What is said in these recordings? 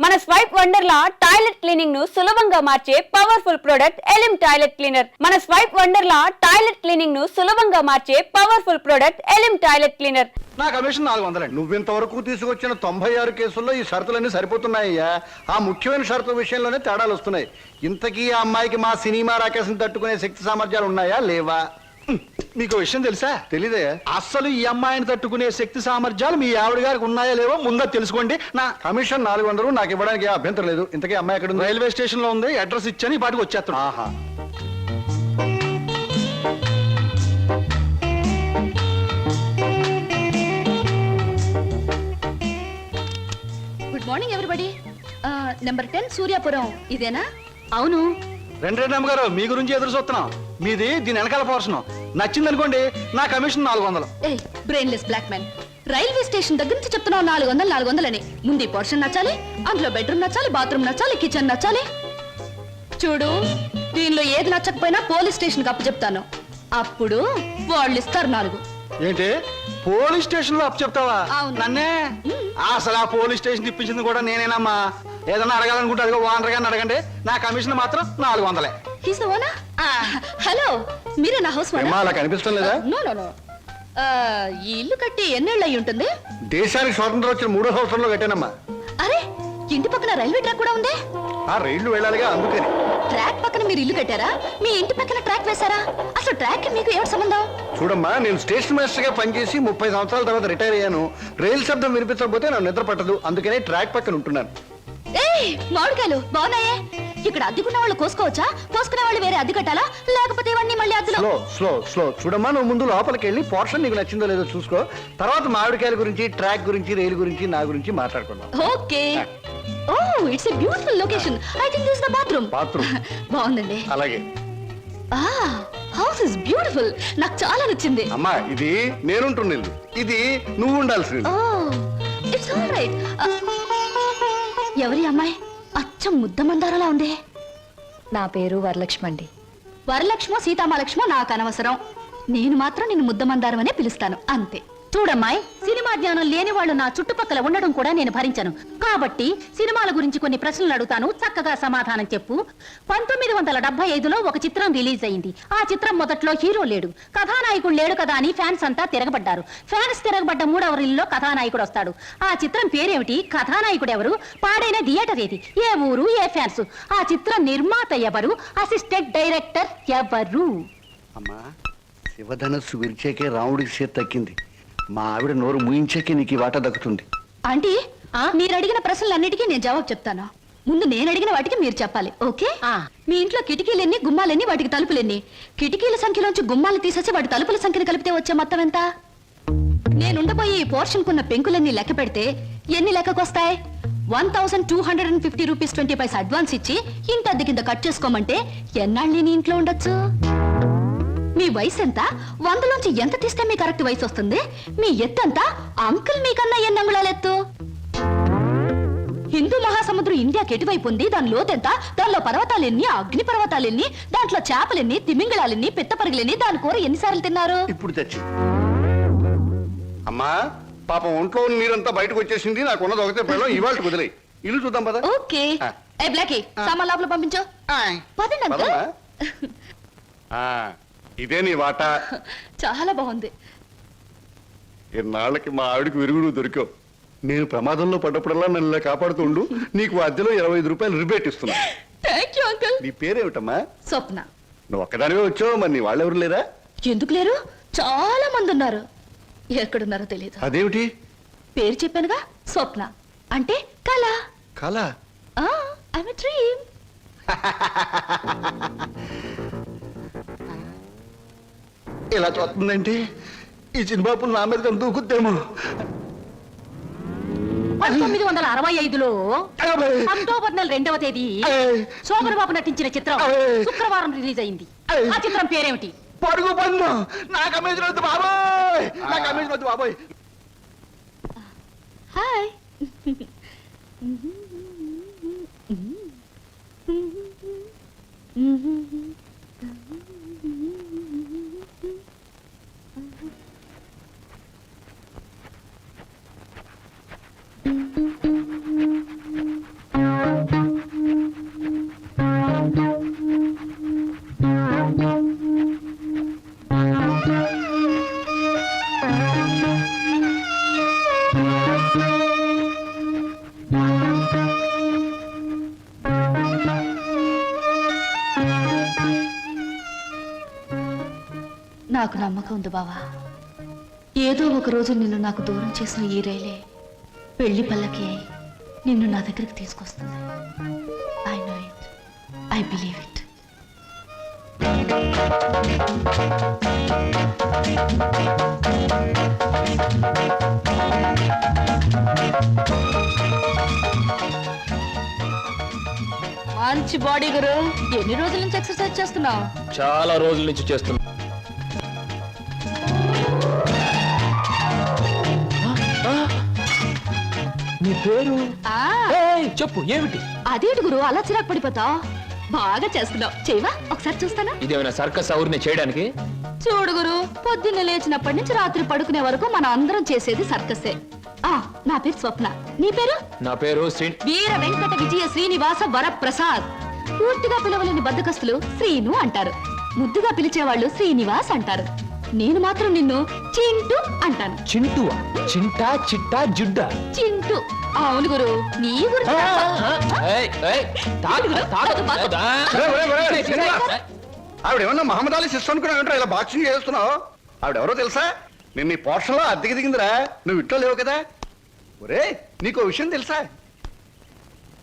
మన swipe Wonderla toilet cleaning ను సులభంగా మార్చే పవర్ఫుల్ ప్రొడక్ట్ ఎలిమ్ టాయిలెట్ క్లీనర్. మన స్వైప్ వండర్లా టాయిలెట్ క్లీనింగ్ ను సులభంగా మార్చే పవర్ఫుల్ ప్రొడక్ట్ ఎలిమ్ టాయిలెట్ క్లీనర్. నా కమిషన్ 400. నువ్వింతవరకు తీసుకొచ్చిన 96 కేసుల్లో ఈ షరతులన్నీ సరిపోతున్నాయ్యా. ఆ ముఖ్యమైన షరతుల విషయంలోనే తేడాలు వస్తున్నాయి. ఇంతకీ ఆ అమ్మాయికి మా సినిమా రాకేశం తట్టుకునే శక్తి సామర్థ్యాలు ఉన్నాయా లేవా? మీకు విషయం తెలుసా? తెలీదే. అస్సలు ఈ అమ్మాయిని తట్టుకునే శక్తి సామర్థ్యాలు మీ ఆవిడ గారికి ఉన్నాయా లేవో ముందా తెలుసుకోండి. నా కమిషన్ 400 నాకు ఇవ్వడానికి అభ్యంతరం లేదు. ఇంతకీ అమ్మాయి ఎక్కడ ఉంది? రైల్వే స్టేషన్ లో ఉంది. అడ్రస్ ఇచ్చాను, ఈ పాటికి వచ్చేస్తాను. ఆహా. Good morning everybody. Number 10 Suryapuram ఇదేనా? అవును. రెండు అమ్మగారు, మీ గురించి ఎదురు చూస్తున్నాం. మీది దీని వెనకాల పోర్షన్ నచ్చింది అనుకోండి, నా commission 400. A brainless black man, railway station దగ్గర నుంచి చెప్తున్నావు 400 అని. ముందు పోర్షన్ నచ్చాలి, అందులో బెడ్రూమ్ నచ్చాలి, బాత్రూమ్ నచ్చాలి, కిచెన్ నచ్చాలి. చూడు, దీనిలో ఏది నచ్చకపోయినా పోలీస్ స్టేషన్ కి అప్పు చెప్తాను. అప్పుడు వాళ్ళు ఇస్తారు 4. ఏంటి పోలీస్ స్టేషన్ లో అప్పు చెప్తావా? అవును. నన్నే? అసలు ఆ పోలీస్ స్టేషన్ ఇప్పించింది కూడా నేనేనమ్మా. ఏదన్నా అడగాలనుకుంటే అదిగో ఓనర్ గారిని అడగండి. నా కమిషన్ మాత్రం 400. హలో, మీరే నా హౌస్ ఏమ్మా, అలా కనిపిస్తాం లేదా? No no no. ఈ ఇల్లు కట్టి ఎన్నేళ్ళు అయి ఉంటుంది? దేశానికి స్వాతంత్రం వచ్చిన 3వ సంవత్సరంలో కట్టానమ్మా. అరే, ఇంటి పక్కన రైల్వే ట్రాక్ కూడా ఉంది. ఆ రైళ్లు వెళ్ళాలిగా, అందుకని. ట్రాక్ పక్కన మీరు ఇల్లు కట్టారా? మీ ఇంటి పక్కన ట్రాక్ వేశారా? అసలు ట్రాక్ మీకు ఏమిటి సంబంధం? చూడమ్మా, నేను స్టేషన్ మాస్టర్ గా పనిచేసి 30 సంవత్సరాల తర్వాత రిటైర్ అయ్యాను. రైలు శబ్దం వినిపించకపోతే నాకు నిద్ర పట్టదు. అందుకనే ట్రాక్ పక్కన ఉంటున్నాను. ఏయ్, మామిడికాయలు బాగున్నాయే. ఇక్కడ అద్దెకున్న వాళ్ళు కోసుకోవచ్చా? కోసుకునే వాళ్ళు వేరే అద్దె కట్టాలా? లేకపోతే ఇవన్నీ మళ్ళీ అద్దెలో? Slow slow slow. చూడమ్మా, నువ్వు ముందు లోపలికి వెళ్ళి పోర్షన్ నీకు నచ్చిందో లేదో చూసుకో. తర్వాత మామిడికాయల గురించి, ట్రాక్ గురించి, రైలు గురించి, నా గురించి మాట్లాడుకుందాం. Okay. Oh, it's a beautiful location. I think this is the bathroom. Bathroom బాగుందండి. అలాగే. House is beautiful. నాకు చాలా నచ్చింది. అమ్మా, ఇది నేనుంటున్న ఇల్లు, ఇది నువ్వు ఉండాల్సింది. ఓ, ఇట్స్ ఆల్ రైట్. ఎవరి అమ్మాయి? అచ్చం ముద్ద మందారలా ఉంది. నా పేరు వరలక్ష్మి అండి. వరలక్ష్మో సీతామలక్ష్మో నాకు అనవసరం. నేను మాత్రం నిన్ను ముద్దమందారం అనే పిలుస్తాను, అంతే. చూడమ్మాయి, సినిమా జ్ఞానం లేని వాళ్ళు నా చుట్టుపక్కల ఉండడం కూడా నేను భరించను. కాబట్టి సినిమాల గురించి కొన్ని ప్రశ్నలు అడుగుతాను, చక్కగా సమాధానం చెప్పు. 1975లో ఒక చిత్రం రిలీజ్ అయింది. ఆ చిత్రం మొదట్లో హీరో లేడు, కథానాయకుడు లేడు కదా అని ఫ్యాన్స్ అంతా తిరగబడ్డారు. ఫ్యాన్స్ తిరగబడ్డ 3వ రీల్లో కథానాయకుడు వస్తాడు. ఆ చిత్రం పేరేమిటి? కథానాయకుడు ఎవరు? పాడైన థియేటర్ ఏది? ఏ ఊరు? ఏ ఫ్యాన్స్? ఆ చిత్రం నిర్మాత ఎవరు? అసిస్టెంట్ డైరెక్టర్ ఎవరు? అమ్మా, శివధనస్సు విరిచేకే రాముడికి చేతి తక్కింది. మా ఆవిడ నోరు ముయించాకే నీకు ఈ వాటా దక్కుతుంది. ఆంటీ, మీరు అడిగిన ప్రశ్నలన్నిటికీ నేను జవాబు చెప్తాను. ముందు నేను అడిగిన వాటికి మీరు చెప్పాలి, ఓకే? మీ ఇంట్లో కిటికీలెన్ని, గుమ్మాలెన్ని, వాటికి తలుపులెన్ని? కిటికీల సంఖ్యలోంచి గుమ్మాలు తీసేసి వాటి తలుపుల సంఖ్యను కలిపితే వచ్చే మొత్తం ఎంత? నేనుండబోయే ఈ పోర్షన్ కున్న పెంకులన్నీ లెక్క పెడితే ఎన్ని లెక్కకొస్తాయి? 1250 రూపీస్ 20 పైసా అడ్వాన్స్ ఇచ్చి ఇంటి అద్దె కింద కట్ చేసుకోమంటే ఎన్నాళ్ళు నేను ఇంట్లో ఉండొచ్చు? మీ వయసు ఎంత? 100లోంచి ఎంత తీస్తే మీ కరెక్ట్ వయసు వస్తుంది? మీ ఎత్తు ఎంత? అంకుల్ మీకన్నా ఎన్ని అంగుళాల ఎత్తు? హిందూ మహాసముద్రం ఇండియాకి ఎటువైపు ఉంది? దాని లోతెంత? దానిలో పర్వతాలెన్ని, అగ్ని పర్వతాలెన్ని, దాంట్లో చేపలెన్ని, తిమింగళాలెన్ని, పిత్తపరుగులెన్ని, దాని కూర ఎన్నిసార్లు తిన్నారు? ఇప్పుడు తెచ్చి. అమ్మా, పాపం ఒంట్లో నీరంతా బయటకు వచ్చేసింది. నాకున్నది ఒకటే పిల్లలు, ఇవాళ కుదిలే. ఇల్లు చూద్దాం పద. ఓకే. ఏ బ్లాకీ, సామాన్ లోపల పంపించు. పదండి అంకుల్. ఇదే నీ వాటా. చాలా బాగుంది. ఇన్నాళ్ళకి మా ఆవిడికి విరుగుడు దొరికావు. నేను ప్రమాదంలో పడ్డప్పుడల్లా నన్ను ఇలా కాపాడుతుండు. నీకు అద్దెలో 25 రూపాయలు రిబేట్ ఇస్తున్నా. Thank you uncle. నీ పేరేమిటమ్మా? స్వప్న. నువ్వు ఒక్కదానివే వచ్చావు, మరి నీ వాళ్ళెవరు లేరా? ఎందుకు లేరు? చాలా మంది ఉన్నారు. ఎక్కడున్నారో తెలియదు. అదేమిటి? పేరు చెప్పానుగా, స్వప్న అంటే కళ. కళ? I'm a dream. ఇలా చూస్తుందంటే ఈ చిన్నబాబు నా మీద దూకుద్దేమో. 1965లో అక్టోబర్ నెల 2వ తేదీ శోభన్ బాబు నటించిన చిత్రం శుక్రవారం రిలీజ్ అయింది. ఆ చిత్రం పేరేమిటి? పడుగు పన్ను. నా కమిషన్ వద్దు బాబోయ్, నా కమిషన్ వద్దు బాబోయ్. హాయ్. నాకు నమ్మకం ఉంది బావా. ఏదో ఒక రోజు నిన్ను నాకు దూరం చేసిన ఈ రైలే పెళ్లి పల్లకి అయి నిన్ను నా దగ్గరికి తీసుకొస్తుంది. I know it, I believe it. మంచి బాడీ గురు. ఎన్ని రోజుల నుంచి ఎక్సర్సైజ్ చేస్తున్నావు? చాలా రోజుల నుంచి చేస్తున్నా. నీ పేరు చెప్పు, ఏమిటి? అదేంటి గురు అలా చిరాకు పడిపోతావు? బాగా చేస్తున్నావు. చేయవా ఒకసారి చూస్తానా? ఇదేమైనా సర్కస్ ఔర్ని చేయడానికి? చూడు గురు, పొద్దున్న లేచినప్పటి నుంచి రాత్రి పడుకునే వరకు మనం అందరం చేసేది సర్కసే. నా పేరు స్వప్న. నీ పేరు? నా పేరు వీర వెంకట విజయ శ్రీనివాస వరప్రసాద్. పూర్తిగా పిలవలేని బద్దకస్తులు శ్రీను అంటారు, ముద్దుగా పిలిచేవాళ్ళు శ్రీనివాస్ అంటారు. నేను మాత్రం నిన్ను చింటూ అంటాను. చింటువా? చింటా, చిట్టా, జుడ్డా? చింటూ. అవును గురు, నీ గురించి ఆవిడేమన్నా మహమ్మద్ అలీ సిస్టర్ అనుకున్నావు, ఇలా బాక్సింగ్ చేస్తున్నావు? ఆవిడెవరో తెలుసా? నేను నీ పోర్షన్లో అద్దెకి దిగిందిరా, నువ్వు ఇంట్లో లేవు కదా. ఒరే నీకు విషయం తెలుసా?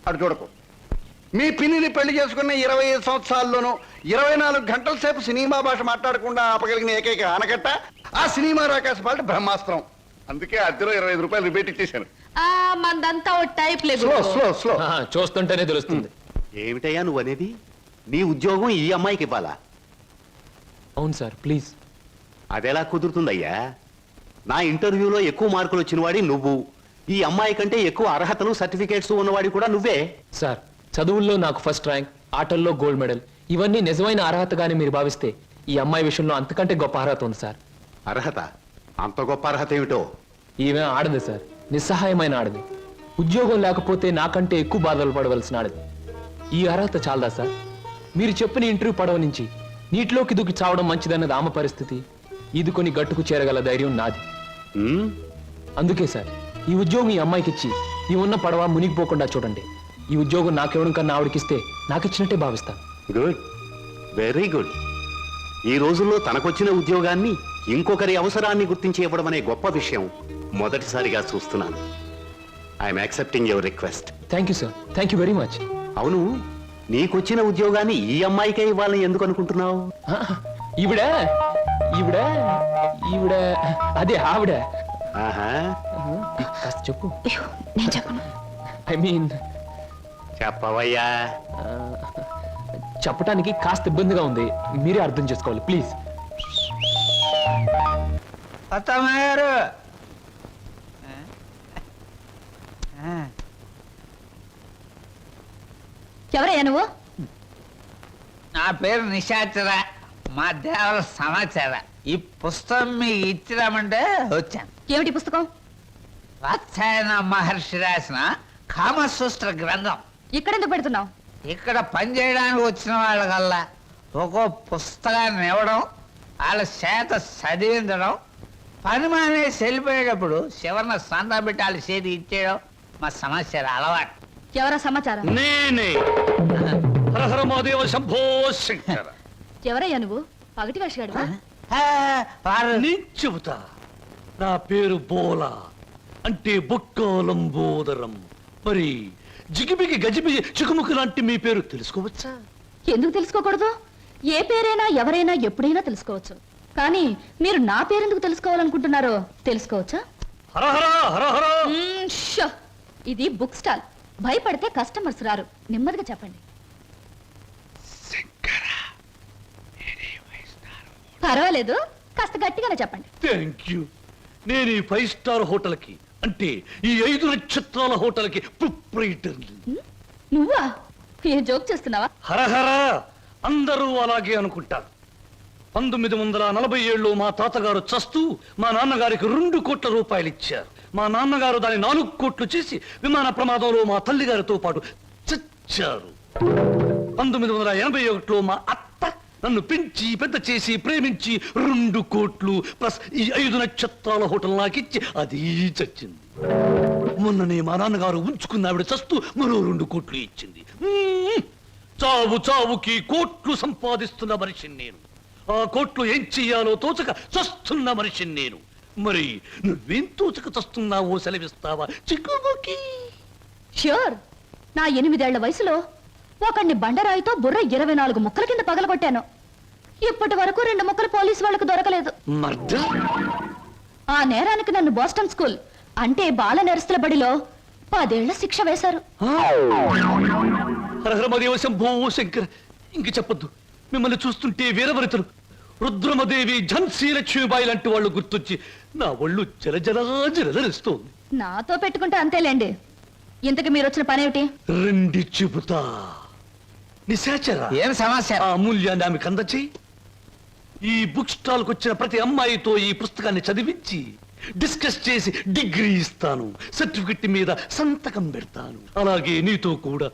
అటు చూడకు. మీ పిన్నిని పెళ్లి చేసుకున్న 25 సంవత్సరాల్లోనూ 24 గంటల సేపు సినిమా భాష మాట్లాడకుండా ఆపగలిగిన ఏకైక ఆనకట్ట ఆ సినిమా రాకాశ పాట బ్రహ్మాస్త్రం. అందుకే అద్దెలో 25 రూపాయలు రిబేట్ ఇచ్చేశాను. మందంతా ఓ టైప్ లేదు. Slow slow slow. చూస్తుంటేనే తెలుస్తుంది. ఏమిటయ్యా నువ్వు అనేది? నీ ఉద్యోగం ఈ అమ్మాయికి ఇవ్వాలా? అవును సార్, ప్లీజ్. అదెలా కుదురుతుందయ్యా? నా ఇంటర్వ్యూలో ఎక్కువ మార్కులు వచ్చినవాడి నువ్వు, ఈ అమ్మాయి కంటే ఎక్కువ అర్హతలు సర్టిఫికేట్స్ ఉన్నవాడి కూడా నువ్వే. సార్, చదువుల్లో నాకు ఫస్ట్ ర్యాంక్, ఆటల్లో గోల్డ్ మెడల్, ఇవన్నీ నిజమైన అర్హతగానే మీరు భావిస్తే ఈ అమ్మాయి విషయంలో అంతకంటే గొప్ప అర్హత ఉంది సార్. అర్హత? అంత గొప్ప అర్హత ఏమిటో? ఈమె ఆడదు సార్, నిస్సహాయమైన ఆడది. ఉద్యోగం లేకపోతే నాకంటే ఎక్కువ బాధలు పడవలసిన ఆడది. ఈ అర్హత చాలదా సార్? మీరు చెప్పిన ఇంటర్వ్యూ పడవ నుంచి నీటిలోకి దూకి చావడం మంచిదన్నది ఆమె పరిస్థితి. ఈదుకొని గట్టుకు చేరగల ధైర్యం నాది. అందుకే సార్, ఈ ఉద్యోగం ఈ అమ్మాయికి ఇచ్చి ఈ ఉన్న పడవ మునిగిపోకుండా చూడండి. ఈ ఉద్యోగం నాకెవడం కన్నా ఆవిడకిస్తే నాకిచ్చినట్టే భావిస్తాను. Good, very good. ఈ రోజుల్లో తనకొచ్చిన ఉద్యోగాన్ని ఇంకొకరి అవసరాన్ని గుర్తించి ఇవ్వడం అనే గొప్ప విషయం మొదటిసారిగా చూస్తున్నాను. I'm accepting your request. Thank you sir, thank you very much. అవును, నీకొచ్చిన ఉద్యోగాన్ని ఈ అమ్మాయికే ఇవ్వాలని ఎందుకు అనుకుంటున్నావు? ఈవిడ ఈవిడ ఈవిడ అదే ఆవిడ. ఆహా, కాస్త చెప్పు. నేను చెప్పను. ఐ మీన్ చెప్పవయ్యా. చెప్పడానికి కాస్త ఇబ్బందిగా ఉంది, మీరే అర్థం చేసుకోవాలి ప్లీజ్. అత్తమ్మారు, ఎవరయ్యా నువ్వు? నా పేరు నిశాచర, మా దేవర సమాచార. ఈ పుస్తకం మీకు ఇచ్చిరామంటే వచ్చాను. ఏమిటి పుస్తకం? వాత్సాయన మహర్షి రాసిన కామసూత్ర గ్రంథం. ఇక్కడెందుకు పెడుతున్నావు? ఇక్కడ పనిచేయడానికి వచ్చిన వాళ్ళకల్లా ఒక్కో పుస్తకాన్ని ఇవ్వడం, వాళ్ళ చేత చదివించడం, పని మానేసి వెళ్ళిపోయేటప్పుడు చివరిన సంతా పెట్టి వాళ్ళ చేతి ఇచ్చేయడం మా సమాచార అలవాటు. ఎవరా సమాచారం? నేనే హరహరమహాదేవ శంభో శంకర. ఎవరయ్యా నువ్వు? పగటి వేషగాడు. వారు నేను చెబుతా. నా పేరు బోలా, అంటే బొక్కోలంబోదరం. మరి జిగిబిగి గజిబిగి చికుముకు లాంటి మీ పేరు తెలుసుకోవచ్చా? ఎందుకు తెలుసుకోకూడదు? ఏ పేరైనా ఎవరైనా ఎప్పుడైనా తెలుసుకోవచ్చు. కానీ మీరు నా పేరెందుకు తెలుసుకోవాలనుకుంటున్నారో తెలుసుకోవచ్చా? హరహర హరహర. షో! ఇది బుక్ స్టాల్. భయపడితే కస్టమర్స్ రారు. నెమ్మదిగా చెప్పండి. పర్వాలేదు, కాస్త గట్టిగానే చెప్పండి. Thank you. నేను ఈ 5 స్టార్ హోటల్ కి, అంటే ఈ 5 నక్షత్రాల హోటల్ కి ప్రొప్రైటర్. నువ్వా? ఏ జోక్ చేస్తున్నావా? హరహర. అందరూ అలాగే అనుకుంటారు. 1947లో మా తాతగారు చస్తూ మా నాన్నగారికి 2 కోట్ల రూపాయలు ఇచ్చారు. మా నాన్నగారు దాన్ని 4 కోట్లు చేసి విమాన ప్రమాదంలో మా తల్లిగారితో పాటు చచ్చారు. 1981లో మా అత్త నన్ను పెంచి పెద్ద చేసి ప్రేమించి 2 కోట్లు ప్లస్ ఈ 5 నక్షత్రాల హోటల్ నాకిచ్చి అది చచ్చింది. మొన్ననే మా నాన్నగారు ఉంచుకున్న ఆవిడ చస్తూ మరో 2 కోట్లు ఇచ్చింది. చావు చావుకి కోట్లు సంపాదిస్తున్న మనిషిని నేను. ఆ కోర్టులో ఏం చెయ్యాలో తోచక చస్తున్న మనిషిని నేను. మరి నువ్వేం తోచక చస్తున్నావో సెలవిస్తావా చిక్కుబుకి? ష్యూర్. నా 8 ఏళ్ల వయసులో ఒకడిని బండరాయితో బుర్ర 24 ముక్కల కింద పగలగొట్టాను. ఇప్పటి వరకు 2 ముక్కలు పోలీసు వాళ్ళకు దొరకలేదు. మర్డర్? ఆ నేరానికి నన్ను బోస్టన్ స్కూల్ అంటే బాల నెరస్తుల బడిలో 10 ఏళ్ల శిక్ష వేశారు. హరహరమదేవ శంభో శంకర్. ఇంక చెప్పొద్దు. మిమ్మల్ని చూస్తుంటే వీరవరితలు రుద్రమదేవి, ఝన్సీ లక్ష్మీబాయి లాంటి వాళ్ళు గుర్తొచ్చి నా ఒళ్ళు జలజలరిస్తోంది. నాతో పెట్టుకుంటే అంతేలేండి. ఇంతకు మీరు వచ్చిన పనేమిటి? రెండి చెబుతా. నిశాచర ఏం సమస్య? ఆ అమూల్యాన్ని ఆమెకు అందచేయి. ఈ బుక్ స్టాల్ వచ్చిన ప్రతి అమ్మాయితో ఈ పుస్తకాన్ని చదివించి డిస్కస్ చేసి డిగ్రీ ఇస్తాను, సర్టిఫికెట్ మీద సంతకం పెడతాను. అలాగే నీతో కూడా.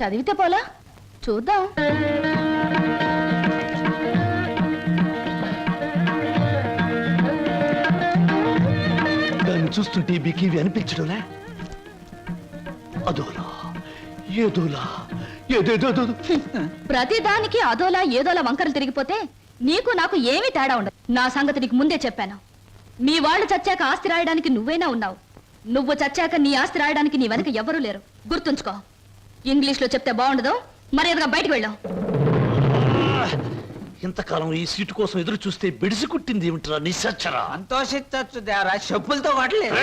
చదివితే పోలా? చూద్దాం. దాన్ని చూస్తుంటే బికివి అనిపించడంలే? అదోలా ఏదోలా ఏదేదో. ప్రతి దానికి అదోలా ఏదోలా వంకరలు తిరిగిపోతే నీకు నాకు ఏమీ తేడా ఉండదు. నా సంగతి నీకు ముందే చెప్పాను. మీ వాళ్ళు చచ్చాక ఆస్తి రాయడానికి నువ్వైనా ఉన్నావు. నువ్వు చచ్చాక నీ ఆస్తి రాయడానికి నీ వెనక ఎవరూ లేరు. గుర్తుంచుకో. ఇంగ్లీష్లో చెప్తే బాగుండదు. మర్యాదగా బయటకు వెళ్ళాం. ఇంతకాలం ఈ సీటు కోసం ఎదురు చూస్తే బెడిసి కుట్టింది ఏమిట్రా నిశాచరా? సంతోషించచ్చు దేవరా, చెప్పులతో కొట్టలేదు.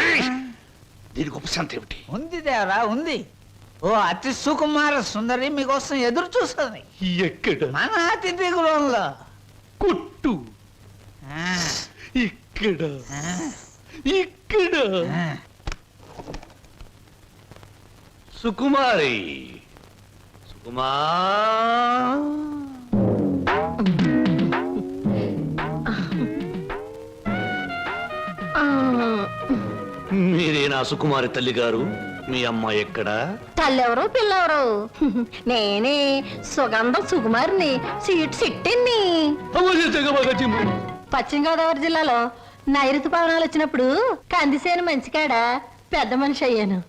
దీనికి ఉపశాంతి ఏమిటి? ఉంది దేవరా, ఉంది. ఓ అతి సుకుమార సుందరి మీకోసం ఎదురు చూస్తుంది ఎక్కడ? మన అతిథి గృహంలో. కొట్టు. ఆ, ఇక్కడ ఆ, ఇక్కడ. ఆ. సుకుమారి, సుకుమా. మీరే నా సుకుమారి తల్లి గారు. మీ అమ్మ ఎక్కడా? తల్లెవరు పిల్లెవరు? నేనే సుగంధం సుకుమారిని, సీట్ సిట్టిని. పశ్చిమ గోదావరి జిల్లాలో నైరుతు పవనాలు వచ్చినప్పుడు కందిసేను మంచికాడ పెద్ద మనిషి అయ్యాను.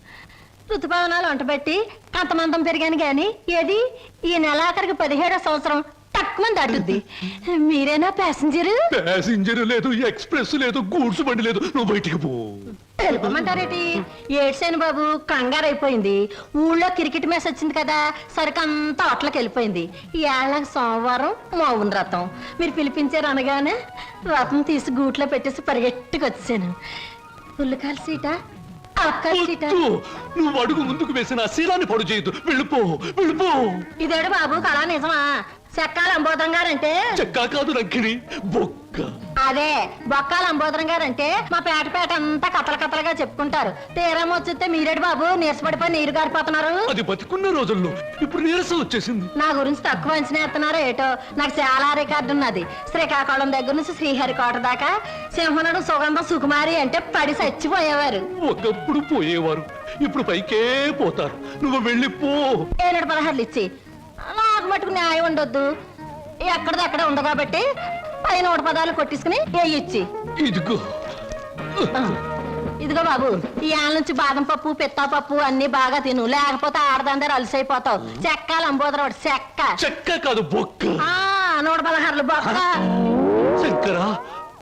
ఋతుపవనాలు వంటబెట్టి కంతమంతం పెరిగాను గాని ఏది ఈ నెలాఖరికి 17వ సంవత్సరం తక్కువ దాటుద్ది. మీరేనా ప్యాసింజరు? ప్యాసింజర్ లేదు, ఎక్స్ప్రెస్ లేదు, గూడ్స్ బండి లేదు. నువ్వు బయటికి పో. వెళ్ళిపోమంటారేటి? ఏడ్సేను బాబు, కంగారు అయిపోయింది. ఊళ్ళో క్రికెట్ మ్యాచ్ వచ్చింది కదా, సరికంతా అట్లకి వెళ్ళిపోయింది. ఈ ఏళ్ళకి సోమవారం మౌన రథం. మీరు పిలిపించారు అనగానే రథం తీసి గూట్లో పెట్టేసి పరిగెట్టుకు వచ్చాను. పుల్లకాల సీట, అక్కల సీట. వద్దు. నువ్వు అడుగు ముందుకు వేసిన ఆ శీలాన్ని పడు చేయొద్దు. వెళ్ళిపో, వెళ్ళిపో. ఇదేడు బాబు కళా నిజమా? చెక్కాల అంబోధరం గారంటే చెక్కా కాదు రంకిణి, బొక్క. అదే బొక్కాల అంబోధరం గారంటే మా పేట అంతా కథలుగా చెప్పుకుంటారు. తీరం వచ్చితే మీరేడు బాబు నీరసపడిపోయి నీరు గారిపోతున్నారు. అది బతికున్న రోజుల్లో, ఇప్పుడు నీరసం వచ్చేసింది. నా గురించి తక్కువ అంచనా ఎత్తున్నారో ఏటో. నాకు చాలా రికార్డు ఉన్నది. శ్రీకాకుళం దగ్గర నుంచి శ్రీహరికోట దాకా సింహనుడు సుగంధం సుకుమారి అంటే పడి చచ్చిపోయేవారు. ఒకప్పుడు పోయేవారు, ఇప్పుడు పైకే పోతారు. నువ్వు వెళ్ళిపో. 716 ఇచ్చి నాకు మటుకు న్యాయం ఉండొద్దు. ఎక్కడిది అక్కడ ఉంది కాబట్టి 110 కొట్టించుకుని ఇచ్చి. ఇదిగో. ఇదిగో బాబు, ఈ ఆళ్ళ నుంచి బాదం పప్పు పిత్తా పప్పు అన్ని బాగా తిను, లేకపోతే ఆడదందరూ అలసైపోతావు. చెక్కాలి అంబోదరవాడు చెక్క. చెక్క కాదు, బొక్క. 116 బొక్క. శంకర,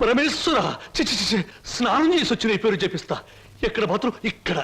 పరమేశ్వర, చి చి చి, స్నానం చేసి వచ్చిన ఈ పేరు చెప్పిస్తా. ఎక్కడ మాత్రం ఇక్కడ